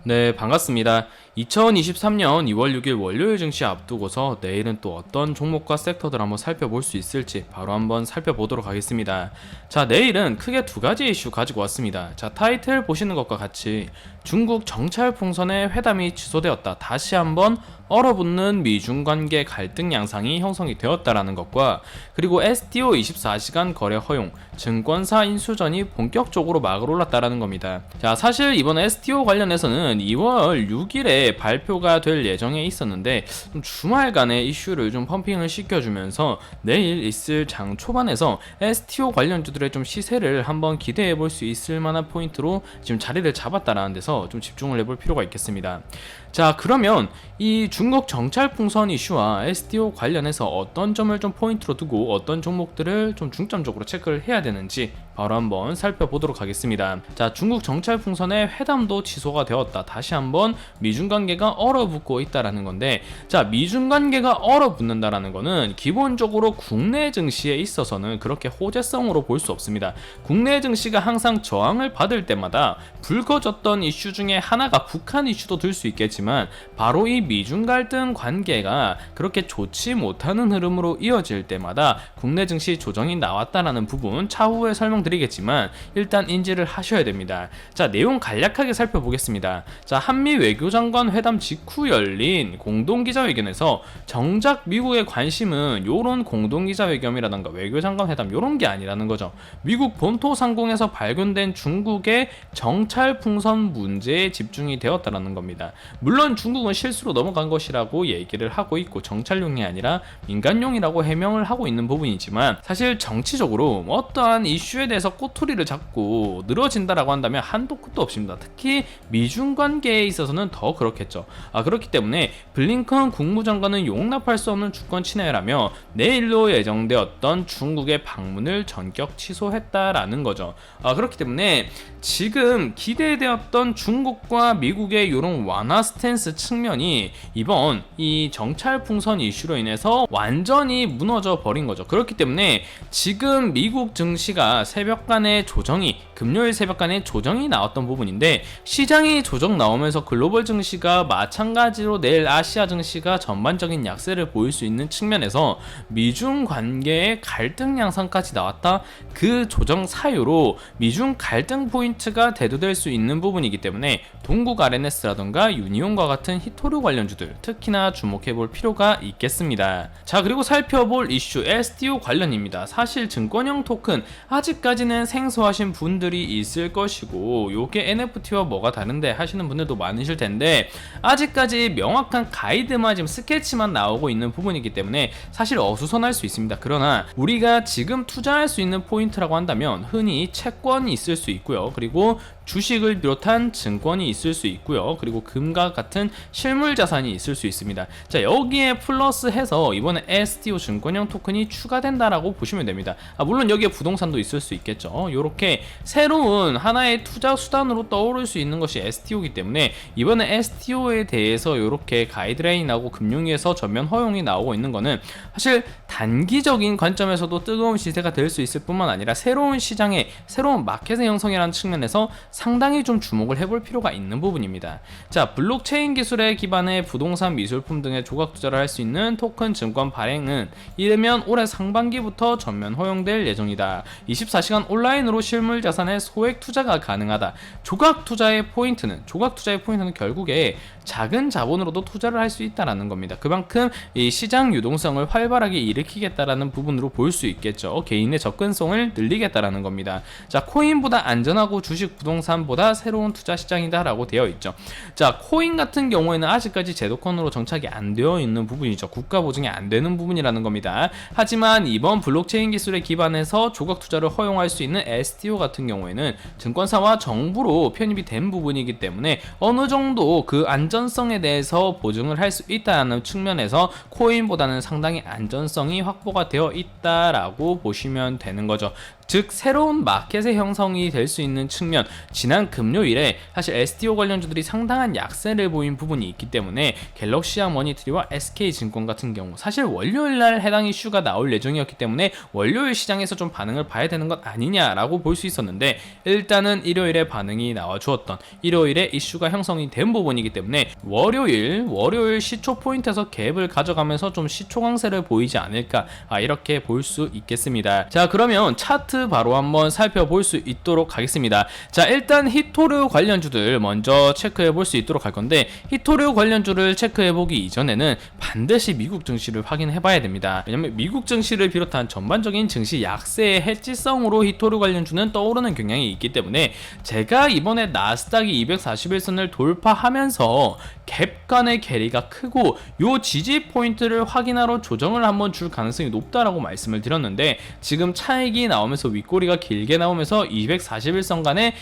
네, 반갑습니다. 2023년 2월 6일 월요일 증시 앞두고서 내일은 또 어떤 종목과 섹터들 한번 살펴볼 수 있을지 바로 한번 살펴보도록 하겠습니다. 자, 내일은 크게 두 가지 이슈 가지고 왔습니다. 자, 타이틀 보시는 것과 같이 중국 정찰 풍선의 회담이 취소되었다. 다시 한번 얼어붙는 미중 관계 갈등 양상이 형성이 되었다라는 것과 그리고 STO 24시간 거래 허용, 증권사 인수전이 본격적으로 막을 올랐다라는 겁니다. 자, 사실 이번 STO 관련해서는 2월 6일에 발표가 될 예정에 있었는데 좀 주말간의 이슈를 좀 펌핑을 시켜주면서 내일 있을 장 초반에서 STO 관련주들의 좀 시세를 한번 기대해 볼 수 있을 만한 포인트로 지금 자리를 잡았다라는 데서 좀 집중을 해볼 필요가 있겠습니다. 자, 그러면 이 중국 정찰 풍선 이슈와 STO 관련해서 어떤 점을 좀 포인트로 두고 어떤 종목들을 좀 중점적으로 체크를 해야 되는지 바로 한번 살펴보도록 하겠습니다. 자, 중국 정찰 풍선의 회담도 취소가 되었다. 다시 한번 미중 관계가 얼어붙고 있다라는 건데, 자, 미중 관계가 얼어붙는다라는 거는 기본적으로 국내 증시에 있어서는 그렇게 호재성으로 볼 수 없습니다. 국내 증시가 항상 저항을 받을 때마다 불거졌던 이슈 중에 하나가 북한 이슈도 들 수 있겠지만 바로 이 미중 갈등 관계가 그렇게 좋지 못하는 흐름으로 이어질 때마다 국내 증시 조정이 나왔다라는 부분 차후에 설명드리겠지만 일단 인지를 하셔야 됩니다. 자, 내용 간략하게 살펴보겠습니다. 자, 한미 외교장관 회담 직후 열린 공동기자회견에서 정작 미국의 관심은 요런 공동기자회견이라던가 외교장관 회담 요런 게 아니라는 거죠. 미국 본토 상공에서 발견된 중국의 정찰 풍선 문제에 집중이 되었다는 겁니다. 물론 중국은 실수로 넘어간 것이라고 얘기를 하고 있고 정찰용이 아니라 민간용이라고 해명을 하고 있는 부분이지만 사실 정치적으로 어떠한 이슈에 대해서 꼬투리를 잡고 늘어진다라고 한다면 한도 끝도 없습니다. 특히 미중 관계에 있어서는 더 그렇겠죠. 그렇기 때문에 블링컨 국무장관은 용납할 수 없는 주권 침해라며 내일로 예정되었던 중국의 방문을 전격 취소했다라는 거죠. 그렇기 때문에 지금 기대되었던 중국과 미국의 이런 완화 스탠스 측면이 이번 이 정찰 풍선 이슈로 인해서 완전히 무너져 버린 거죠. 그렇기 때문에 지금 미국 증시가 새벽간의 조정이 금요일 새벽간에 조정이 나왔던 부분인데 시장이 조정 나오면서 글로벌 증시가 마찬가지로 내일 아시아 증시가 전반적인 약세를 보일 수 있는 측면에서 미중 관계의 갈등 양상까지 나왔다. 그 조정 사유로 미중 갈등 포인트가 대두될 수 있는 부분이기 때문에 동국 RNS라던가 유니온과 같은 히토류 관련주들 특히나 주목해 볼 필요가 있겠습니다. 자, 그리고 살펴볼 이슈 STO 관련입니다. 사실 증권형 토큰 아직까지는 생소하신 분들이 있을 것이고 요게 NFT와 뭐가 다른데 하시는 분들도 많으실 텐데 아직까지 명확한 가이드만 지금 스케치만 나오고 있는 부분이기 때문에 사실 어수선할 수 있습니다. 그러나 우리가 지금 투자할 수 있는 포인트라고 한다면 흔히 채권이 있을 수 있고요. 그리고 주식을 비롯한 증권이 있을 수 있고요. 그리고 금과 같은 실물 자산이 있을 수 있습니다. 자, 여기에 플러스해서 이번에 STO 증권형 토큰이 추가된다라고 보시면 됩니다. 물론 여기에 부동산도 있을 수 있겠죠. 이렇게 새로운 하나의 투자 수단으로 떠오를 수 있는 것이 STO이기 때문에 이번에 STO에 대해서 이렇게 가이드라인하고 금융위에서 전면 허용이 나오고 있는 거는 사실 단기적인 관점에서도 뜨거운 시세가 될 수 있을 뿐만 아니라 새로운 시장의 새로운 마켓의 형성이라는 측면에서 상당히 좀 주목을 해볼 필요가 있는 부분입니다. 자, 블록체인 기술에 기반의 부동산 미술품 등의 조각 투자를 할 수 있는 토큰 증권 발행은 이르면 올해 상반기부터 전면 허용될 예정이다. 24시간 온라인으로 실물 자산의 소액 투자가 가능하다. 조각 투자의 포인트는 결국에 작은 자본으로도 투자를 할 수 있다라는 겁니다. 그만큼 이 시장 유동성을 활발하게 일으키겠다라는 부분으로 볼 수 있겠죠. 개인의 접근성을 늘리겠다라는 겁니다. 자, 코인보다 안전하고 주식 부동산보다 새로운 투자 시장이다라고 되어 있죠. 자, 코인 같은 경우에는 아직까지 제도권으로 정착이 안 되어 있는 부분이죠. 국가 보증이 안 되는 부분이라는 겁니다. 하지만 이번 블록체인 기술에 기반해서 조각 투자를 허용할 수 있는 STO 같은 경우에는 증권사와 정부로 편입이 된 부분이기 때문에 어느 정도 그 안전성에 대해서 보증을 할 수 있다는 측면에서 코인보다는 상당히 안전성이 확보가 되어 있다라고 보시면 되는 거죠. 즉 새로운 마켓의 형성이 될 수 있는 측면, 지난 금요일에 사실 STO 관련주들이 상당한 약세를 보인 부분이 있기 때문에 갤럭시아 머니트리와 SK증권 같은 경우 사실 월요일날 해당 이슈가 나올 예정이었기 때문에 월요일 시장에서 좀 반응을 봐야 되는 것 아니냐라고 볼 수 있었는데, 일단은 일요일에 반응이 나와주었던, 일요일에 이슈가 형성이 된 부분이기 때문에 월요일 시초 포인트에서 갭을 가져가면서 좀 시초 강세를 보이지 않을까, 이렇게 볼 수 있겠습니다. 자, 그러면 차트 바로 한번 살펴볼 수 있도록 하겠습니다. 자, 일단 히토류 관련주들 먼저 체크해 볼 수 있도록 할 건데, 히토류 관련주를 체크해 보기 이전에는 반드시 미국 증시를 확인해 봐야 됩니다. 왜냐면 미국 증시를 비롯한 전반적인 증시 약세의 해지성으로 히토류 관련주는 떠오르는 경향이 있기 때문에, 제가 이번에 나스닥이 241선을 돌파하면서 갭 간의 괴리가 크고 요 지지 포인트를 확인하러 조정을 한번 줄 가능성이 높다라고 말씀을 드렸는데, 지금 차익이 나오면서 윗꼬리가 길게 나오면서 241선 간의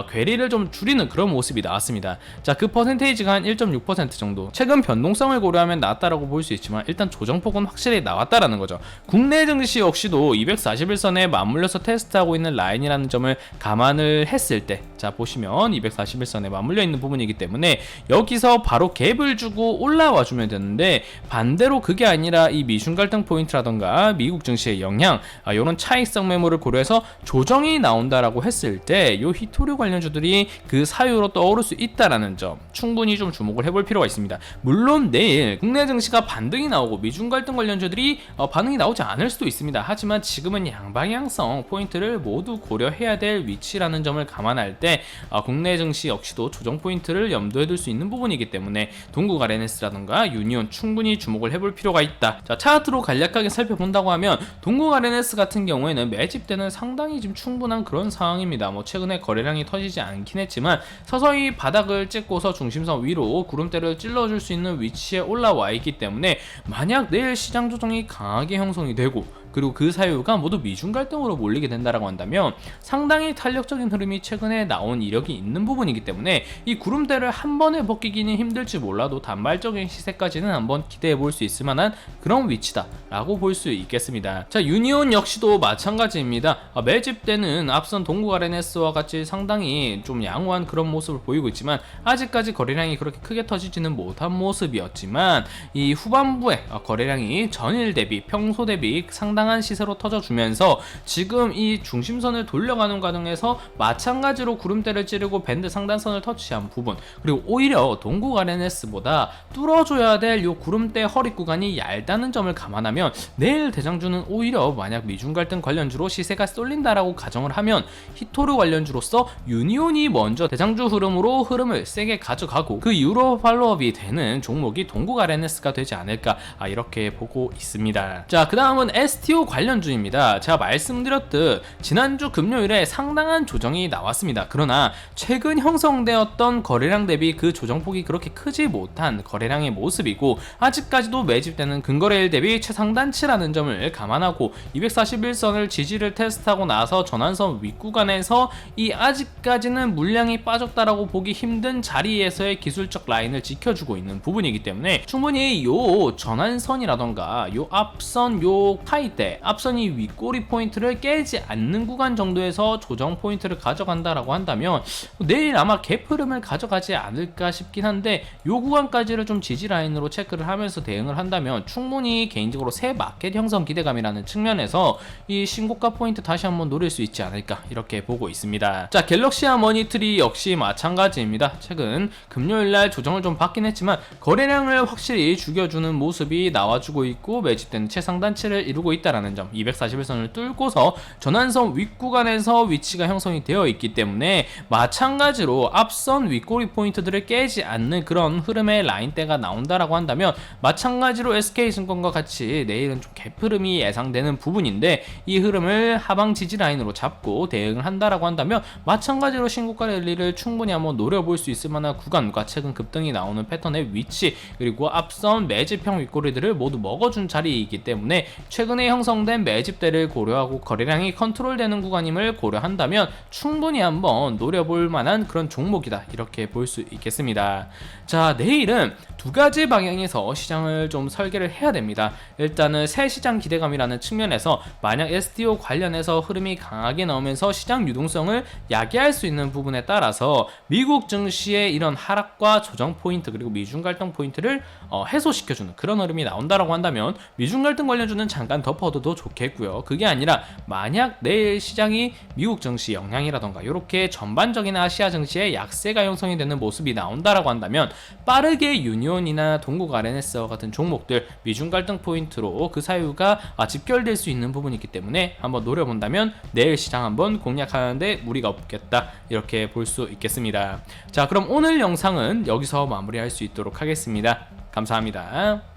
괴리를 좀 줄이는 그런 모습이 나왔습니다. 자, 그 퍼센테이지가 한 1.6% 정도, 최근 변동성을 고려하면 낮다라고 볼 수 있지만 일단 조정폭은 확실히 나왔다라는 거죠. 국내 증시 역시도 241선에 맞물려서 테스트하고 있는 라인이라는 점을 감안을 했을 때, 자 보시면 241선에 맞물려 있는 부분이기 때문에 여기서 바로 갭을 주고 올라와 주면 되는데, 반대로 그게 아니라 이 미중 갈등 포인트라던가 미국 증시의 영향, 이런 차익성 매물을 고려해서 조정이 나온다라고 했을 때 요 히토류 관련주들이 그 사유로 떠오를 수 있다라는 점 충분히 좀 주목을 해볼 필요가 있습니다. 물론 내일 국내 증시가 반등이 나오고 미중 갈등 관련주들이 반응이 나오지 않을 수도 있습니다. 하지만 지금은 양방향성 포인트를 모두 고려해야 될 위치라는 점을 감안할 때 국내 증시 역시도 조정 포인트를 염두에 둘 수 있는 부분이기 때문에 동국 RNS라든가 유니온 충분히 주목을 해볼 필요가 있다. 자, 차트로 간략하게 살펴본다고 하면 동국 RNS 같은 경우에는 매집대는 상당히 지금 충분한 그런 상황입니다. 뭐 최근에 거래량이 터지지 않긴 했지만 서서히 바닥을 찍고서 중심선 위로 구름대를 찔러줄 수 있는 위치에 올라와 있기 때문에, 만약 내일 시장 조정이 강하게 형성이 되고 그리고 그 사유가 모두 미중 갈등으로 몰리게 된다라고 한다면 상당히 탄력적인 흐름이 최근에 나온 이력이 있는 부분이기 때문에 이 구름대를 한 번에 벗기기는 힘들지 몰라도 단발적인 시세까지는 한번 기대해 볼 수 있을 만한 그런 위치다라고 볼 수 있겠습니다. 자, 유니온 역시도 마찬가지입니다. 매집대는 앞선 동국 RNS와 같이 상당히 좀 양호한 그런 모습을 보이고 있지만 아직까지 거래량이 그렇게 크게 터지지는 못한 모습이었지만, 이 후반부에 거래량이 전일 대비 평소 대비 상당한 시세로 터져주면서 지금 이 중심선을 돌려가는 과정에서 마찬가지로 구름대를 찌르고 밴드 상단선을 터치한 부분, 그리고 오히려 동국 RNS보다 뚫어줘야 될 요 구름대 허리 구간이 얇다는 점을 감안하면 내일 대장주는 오히려 만약 미중 갈등 관련주로 시세가 쏠린다라고 가정을 하면 히토류 관련주로서 유니온이 먼저 대장주 흐름으로 흐름을 세게 가져가고 그 이후로 팔로업이 되는 종목이 동국 RNS가 되지 않을까, 이렇게 보고 있습니다. 자, 그 다음은 STO 관련주입니다. 제가 말씀드렸듯 지난주 금요일에 상당한 조정이 나왔습니다. 그러나 최근 형성되었던 거래량 대비 그 조정폭이 그렇게 크지 못한 거래량의 모습이고, 아직까지도 매집되는 근거래일 대비 최상단치라는 점을 감안하고 241선을 지지를 테스트하고 나서 전환선 윗구간에서 이 아직까지는 물량이 빠졌다라고 보기 힘든 자리에서의 기술적 라인을 지켜주고 있는 부분이기 때문에 충분히 요 전환선이라던가 요 앞선 요 하이대, 앞선이 윗꼬리 포인트를 깨지 않는 구간 정도에서 조정 포인트를 가져간다라고 한다면 내일 아마 갭 흐름을 가져가지 않을까 싶긴 한데, 요 구간까지를 좀 지지 라인으로 체크를 하면서 대응을 한다면 충분히 개인적으로 새 마켓 형성 기대감이라는 측면에서 이 신고가 포인트 다시 한번 노릴 수 있지 않을까, 이렇게 보고 있습니다. 자, 갤럭시아 머니트리 역시 마찬가지입니다. 최근 금요일날 조정을 좀 받긴 했지만 거래량을 확실히 죽여주는 모습이 나와주고 있고 매집되는 최상단치를 이루고 있다라는 점, 241선을 뚫고서 전환선 윗구간에서 위치가 형성이 되어 있기 때문에 마찬가지로 앞선 윗꼬리 포인트들을 깨지 않는 그런 흐름의 라인대가 나온다라고 한다면 마찬가지로 SK증권과 같이 내일은 좀 갭 흐름이 예상되는 부분인데, 이 흐름을 하방 지지 라인으로 잡고 대응을 한다라고 한다면 마찬가지로 신고가 랠리를 충분히 한번 노려볼 수 있을 만한 구간과 최근 급등이 나오는 패턴의 위치, 그리고 앞선 매집형 윗꼬리들을 모두 먹어준 자리이기 때문에 최근에 형성된 매집대를 고려하고 거래량이 컨트롤되는 구간임을 고려한다면 충분히 한번 노려볼 만한 그런 종목이다, 이렇게 볼 수 있겠습니다. 자, 내일은 두 가지 방향에서 시장을 좀 설계를 해야 됩니다. 일단은 새 시장 기대감이라는 측면에서 만약 SDO 관련해서 흐름이 강하게 나오면서 시장 유동성을 야기할 수 있는 부분에 따라서 미국 증시의 이런 하락과 조정 포인트 그리고 미중 갈등 포인트를 해소시켜주는 그런 흐름이 나온다라고 한다면 미중 갈등 관련주는 잠깐 덮어둬도 좋겠고요. 그게 아니라 만약 내일 시장이 미국 증시 영향이라던가 이렇게 전반적인 아시아 증시의 약세가 형성이 되는 모습이 나온다라고 한다면 빠르게 유니온이나 동국 RNS와 같은 종목들 미중 갈등 포인트로 그 사유가 집결될 수 있는 부분이 있기 때문에 한번 노려본다면 내일 시장 한번 공략하는데 무리가 없겠다 이렇게 볼 수 있겠습니다. 자, 그럼 오늘 영상은 여기서 마무리할 수 있도록 하겠습니다. 감사합니다.